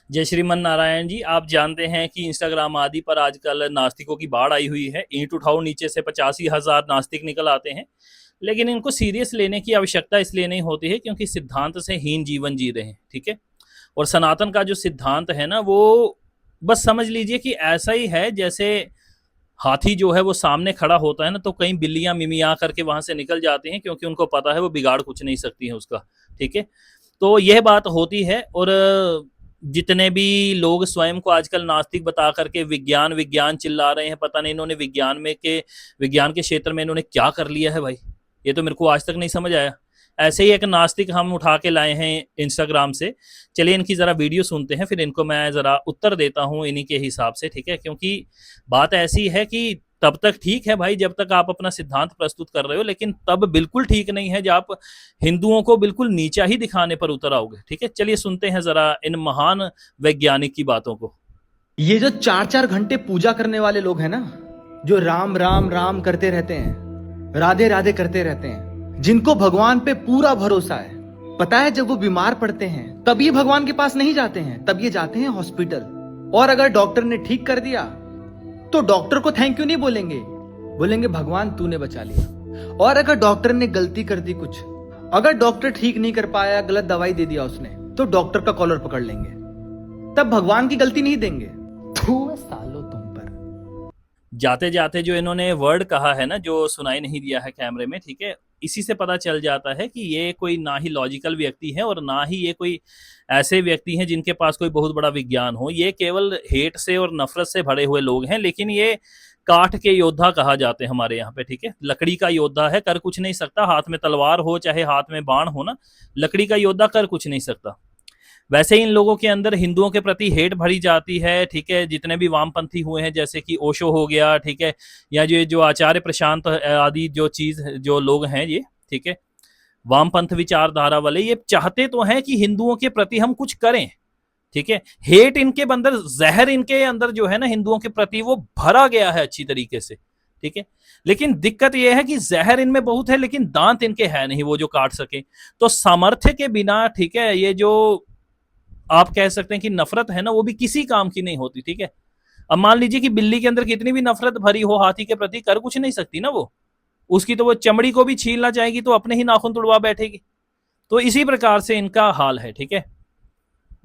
जय श्रीमन नारायण जी। आप जानते हैं कि इंस्टाग्राम आदि पर आजकल नास्तिकों की बाढ़ आई हुई है। ईंट उठाओ नीचे से 85,000 नास्तिक निकल आते हैं। लेकिन इनको सीरियस लेने की आवश्यकता इसलिए नहीं होती है क्योंकि सिद्धांत से हीन जीवन जी रहे हैं, ठीक है। और सनातन का जो सिद्धांत है ना, वो बस समझ लीजिए कि ऐसा ही है जैसे हाथी जो है वो सामने खड़ा होता है ना, तो कई बिल्लियां मिमिया करके वहां से निकल जाती हैं क्योंकि उनको पता है वो बिगाड़ कुछ नहीं सकती है उसका, ठीक है। तो यह बात होती है। और जितने भी लोग स्वयं को आजकल नास्तिक बता करके विज्ञान विज्ञान चिल्ला रहे हैं, पता नहीं इन्होंने विज्ञान के क्षेत्र में इन्होंने क्या कर लिया है भाई। ये तो मेरे को आज तक नहीं समझ आया। ऐसे ही एक नास्तिक हम उठा के लाए हैं इंस्टाग्राम से। चलिए इनकी जरा वीडियो सुनते हैं, फिर इनको मैं जरा उत्तर देता हूं इन्हीं के हिसाब से, ठीक है। क्योंकि बात ऐसी है कि तब तक ठीक है भाई जब तक आप अपना सिद्धांत प्रस्तुत कर रहे हो, लेकिन तब बिल्कुल ठीक नहीं है जब आप हिंदुओं को बिल्कुल नीचा ही दिखाने पर उतर आओगे, ठीक है। चलिए सुनते हैं जरा इन महान वैज्ञानिक की बातों को। ये जो 4-4 घंटे पूजा करने वाले लोग हैं ना, जो राम राम राम करते रहते हैं, राधे राधे करते रहते हैं, जिनको भगवान पे पूरा भरोसा है, पता है जब वो बीमार पड़ते हैं तब ये भगवान के पास नहीं जाते हैं, तब ये जाते हैं हॉस्पिटल। और अगर डॉक्टर ने ठीक कर दिया तो डॉक्टर को थैंक यू नहीं बोलेंगे, बोलेंगे भगवान तूने बचा लिया। और अगर डॉक्टर ने गलती कर दी कुछ, अगर डॉक्टर ठीक नहीं कर पाया, गलत दवाई दे दिया उसने, तो डॉक्टर का कॉलर पकड़ लेंगे, तब भगवान की गलती नहीं देंगे। सालो तुम पर। जाते जाते जो इन्होंने वर्ड कहा है ना, जो सुनाई नहीं दिया है कैमरे में, ठीक है, इसी से पता चल जाता है कि ये कोई ना ही लॉजिकल व्यक्ति है और ना ही ये कोई ऐसे व्यक्ति हैं जिनके पास कोई बहुत बड़ा विज्ञान हो। ये केवल हेट से और नफरत से भरे हुए लोग हैं। लेकिन ये काठ के योद्धा कहा जाते हैं हमारे यहाँ पे, ठीक है। लकड़ी का योद्धा है, कर कुछ नहीं सकता। हाथ में तलवार हो चाहे हाथ में बाण हो ना, लकड़ी का योद्धा कर कुछ नहीं सकता। वैसे ही इन लोगों के अंदर हिंदुओं के प्रति हेट भरी जाती है, ठीक है। जितने भी वामपंथी हुए हैं, जैसे कि ओशो हो गया, ठीक है, या जो जो आचार्य प्रशांत आदि जो चीज जो लोग हैं ये, ठीक है, वामपंथ विचारधारा वाले, ये चाहते तो हैं कि हिंदुओं के प्रति हम कुछ करें, ठीक है। हेट इनके अंदर, जहर इनके अंदर जो है ना हिंदुओं के प्रति, वो भरा गया है अच्छी तरीके से, ठीक है। लेकिन दिक्कत यह है कि जहर इनमें बहुत है लेकिन दांत इनके है नहीं वो जो काट सके। तो सामर्थ्य के बिना, ठीक है, ये जो आप कह सकते हैं कि नफरत है ना, वो भी किसी काम की नहीं होती, ठीक है। अब मान लीजिए कि बिल्ली के अंदर कितनी भी नफरत भरी हो, हाथी के प्रति कर कुछ नहीं सकती ना वो। उसकी तो वो चमड़ी को भी छीलना चाहेगी तो अपने ही नाखून तुड़वा बैठेगी। तो इसी प्रकार से इनका हाल है, ठीक है।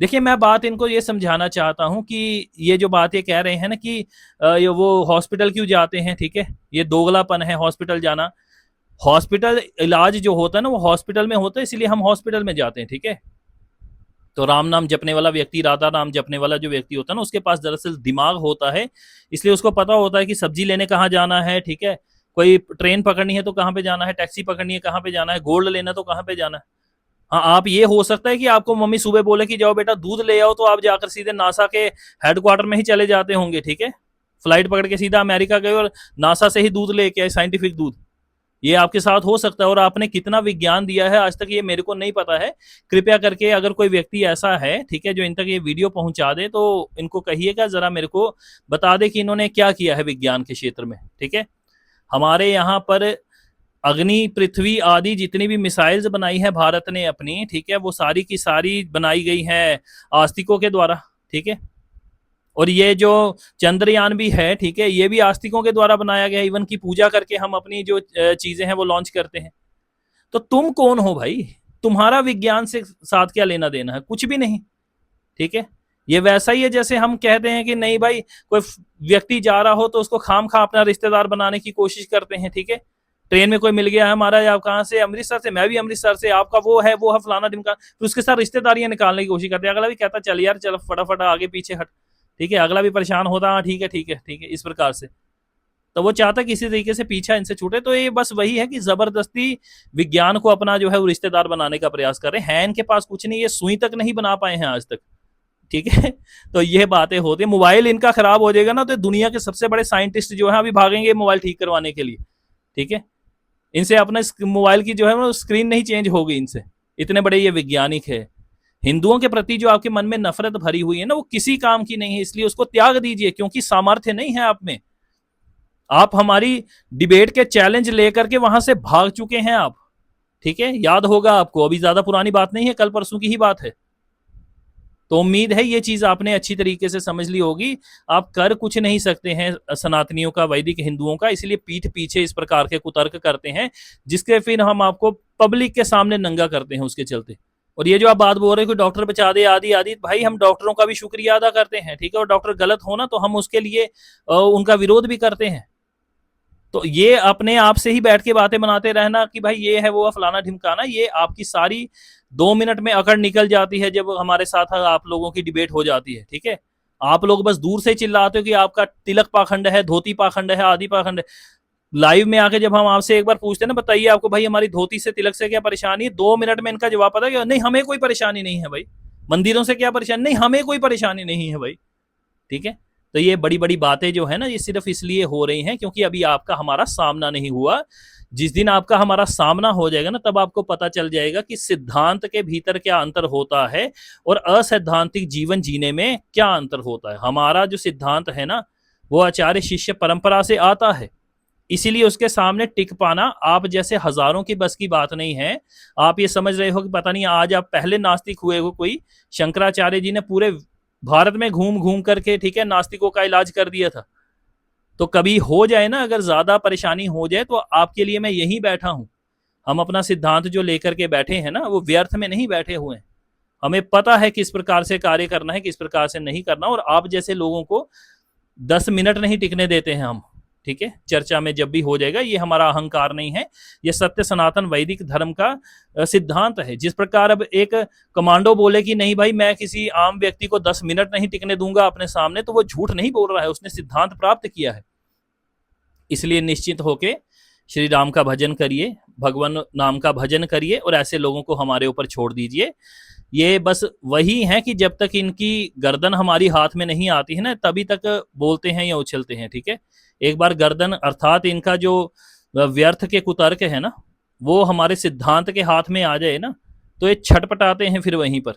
देखिए मैं बात इनको ये समझाना चाहता हूं कि ये जो बात ये कह रहे हैं ना कि ये वो हॉस्पिटल क्यों जाते हैं, ठीक है, ये दोगलापन है हॉस्पिटल जाना। हॉस्पिटल इलाज जो होता है ना वो हॉस्पिटल में होता है, इसलिए हम हॉस्पिटल में जाते हैं, ठीक है। तो राम नाम जपने वाला व्यक्ति, राधा नाम जपने वाला जो व्यक्ति होता है ना, उसके पास दरअसल दिमाग होता है। इसलिए उसको पता होता है कि सब्जी लेने कहाँ जाना है, ठीक है, कोई ट्रेन पकड़नी है तो कहाँ पे जाना है, टैक्सी पकड़नी है कहाँ पे जाना है, गोल्ड लेना तो कहाँ पे जाना है। हाँ, आप ये हो सकता है कि आपको मम्मी सुबह बोले कि जाओ बेटा दूध ले आओ, तो आप जाकर सीधे नासा के हेडक्वार्टर में ही चले जाते होंगे, ठीक है। फ्लाइट पकड़ के सीधा अमेरिका गए और नासा से ही दूध लेके आए, साइंटिफिक दूध। ये आपके साथ हो सकता है। और आपने कितना विज्ञान दिया है आज तक ये मेरे को नहीं पता है। कृपया करके अगर कोई व्यक्ति ऐसा है, ठीक है, जो इन तक ये वीडियो पहुंचा दे, तो इनको कहिएगा जरा मेरे को बता दे कि इन्होंने क्या किया है विज्ञान के क्षेत्र में, ठीक है। हमारे यहाँ पर अग्नि, पृथ्वी आदि जितनी भी मिसाइल्स बनाई है भारत ने अपनी, ठीक है, वो सारी की सारी बनाई गई है आस्तिकों के द्वारा, ठीक है। और ये जो चंद्रयान भी है, ठीक है, ये भी आस्तिकों के द्वारा बनाया गया है। इवन की पूजा करके हम अपनी जो चीजें हैं वो लॉन्च करते हैं। तो तुम कौन हो भाई? तुम्हारा विज्ञान से साथ क्या लेना देना है? कुछ भी नहीं, ठीक है। ये वैसा ही है जैसे हम कहते हैं कि नहीं भाई, कोई व्यक्ति जा रहा हो तो उसको खाम खा अपना रिश्तेदार बनाने की कोशिश करते हैं, ठीक है। ट्रेन में कोई मिल गया है हमारा, आप कहाँ से? अमृतसर से। मैं भी अमृतसर से। आपका वो है फलाना ढिमका, तो उसके साथ रिश्तेदारियां निकालने की कोशिश करते हैं। अगला भी कहता चल यार, चल फटाफट आगे पीछे हट, ठीक है। अगला भी परेशान होता, हाँ ठीक है ठीक है ठीक है, इस प्रकार से। तो वो चाहता कि इसी तरीके से पीछा इनसे छूटे। तो ये बस वही है कि जबरदस्ती विज्ञान को अपना जो है वो रिश्तेदार बनाने का प्रयास कर रहे हैं। इनके पास कुछ नहीं, ये सुई तक नहीं बना पाए हैं आज तक, ठीक है। तो ये बातें होती है। मोबाइल इनका खराब हो जाएगा ना, तो दुनिया के सबसे बड़े साइंटिस्ट जो है अभी भागेंगे मोबाइल ठीक करवाने के लिए, ठीक है। इनसे अपना मोबाइल की जो है वो स्क्रीन नहीं चेंज होगी इनसे, इतने बड़े ये वैज्ञानिक है। हिंदुओं के प्रति जो आपके मन में नफरत भरी हुई है ना, वो किसी काम की नहीं है, इसलिए उसको त्याग दीजिए, क्योंकि सामर्थ्य नहीं है आप में। आप हमारी डिबेट के चैलेंज लेकर के वहां से भाग चुके हैं आप, ठीक है, याद होगा आपको। अभी ज्यादा पुरानी बात नहीं है, कल परसों की ही बात है। तो उम्मीद है ये चीज आपने अच्छी तरीके से समझ ली होगी। आप कर कुछ नहीं सकते हैं सनातनियों का, वैदिक हिंदुओं का, इसलिए पीठ पीछे इस प्रकार के कुतर्क करते हैं जिसके फिर हम आपको पब्लिक के सामने नंगा करते हैं उसके चलते। और ये जो आप बात बोल रहे हो कि डॉक्टर बचा दे आदि आदि, भाई हम डॉक्टरों का भी शुक्रिया अदा करते हैं, ठीक है, और डॉक्टर गलत हो ना तो हम उसके लिए उनका विरोध भी करते हैं। तो ये अपने आप से ही बैठ के बातें बनाते रहना कि भाई ये है वो फलाना ढिमकाना, ये आपकी सारी 2 मिनट में अकड़ निकल जाती है जब हमारे साथ आप लोगों की डिबेट हो जाती है, ठीक है। आप लोग बस दूर से चिल्लाते हो कि आपका तिलक पाखंड है, धोती पाखंड है, आदि पाखंड है। लाइव में आके जब हम आपसे एक बार पूछते हैं ना, बताइए आपको भाई हमारी धोती से तिलक से क्या परेशानी है, 2 मिनट में इनका जवाब पता है, नहीं हमें कोई परेशानी नहीं है भाई। मंदिरों से क्या परेशानी, नहीं हमें कोई परेशानी नहीं है भाई, ठीक है। तो ये बड़ी बड़ी बातें जो है ना, ये सिर्फ इसलिए हो रही हैं क्योंकि अभी आपका हमारा सामना नहीं हुआ। जिस दिन आपका हमारा सामना हो जाएगा ना, तब आपको पता चल जाएगा कि सिद्धांत के भीतर क्या अंतर होता है और असैद्धांतिक जीवन जीने में क्या अंतर होता है। हमारा जो सिद्धांत है ना, वो आचार्य शिष्य परंपरा से आता है, इसीलिए उसके सामने टिक पाना आप जैसे हजारों की बस की बात नहीं है। आप ये समझ रहे हो कि पता नहीं आज आप पहले नास्तिक हुए हो कोई, शंकराचार्य जी ने पूरे भारत में घूम घूम करके, ठीक है, नास्तिकों का इलाज कर दिया था। तो कभी हो जाए ना, अगर ज्यादा परेशानी हो जाए तो आपके लिए मैं यहीं बैठा हूं। हम अपना सिद्धांत जो लेकर के बैठे हैं ना, वो व्यर्थ में नहीं बैठे हुए हैं। हमें पता है किस प्रकार से कार्य करना है, किस प्रकार से नहीं करना, और आप जैसे लोगों को 10 मिनट नहीं टिकने देते हैं हम, ठीक है। चर्चा में जब भी हो जाएगा, ये हमारा अहंकार नहीं है, ये सत्य सनातन वैदिक धर्म का सिद्धांत है। जिस प्रकार अब एक कमांडो बोले कि नहीं भाई मैं किसी आम व्यक्ति को 10 मिनट नहीं टिकने दूंगा अपने सामने, तो वो झूठ नहीं बोल रहा है, उसने सिद्धांत प्राप्त किया है। इसलिए निश्चित होके श्री राम का भजन करिए, भगवान नाम का भजन करिए, और ऐसे लोगों को हमारे ऊपर छोड़ दीजिए। ये बस वही है कि जब तक इनकी गर्दन हमारी हाथ में नहीं आती है ना, तभी तक बोलते हैं या उछलते हैं, ठीक है। एक बार गर्दन अर्थात इनका जो व्यर्थ के कुतर्क है ना, वो हमारे सिद्धांत के हाथ में आ जाए ना, तो ये छटपटाते हैं फिर वहीं पर,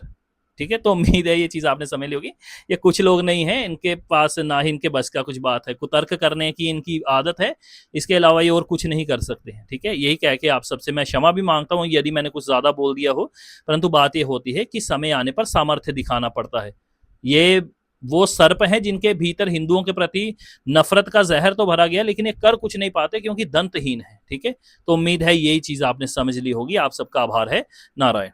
ठीक है। तो उम्मीद है ये चीज आपने समझ ली होगी। ये कुछ लोग नहीं है, इनके पास ना ही इनके बस का कुछ बात है, कुतर्क करने की इनकी आदत है, इसके अलावा ये और कुछ नहीं कर सकते हैं, ठीक है। यही कह के आप सबसे मैं क्षमा भी मांगता हूँ यदि मैंने कुछ ज्यादा बोल दिया हो, परंतु बात ये होती है कि समय आने पर सामर्थ्य दिखाना पड़ता है। ये वो सर्प हैं जिनके भीतर हिंदुओं के प्रति नफरत का जहर तो भरा गया, लेकिन ये कर कुछ नहीं पाते क्योंकि दंतहीन है, ठीक है। तो उम्मीद है यही चीज आपने समझ ली होगी। आप सबका आभार है। नारायण।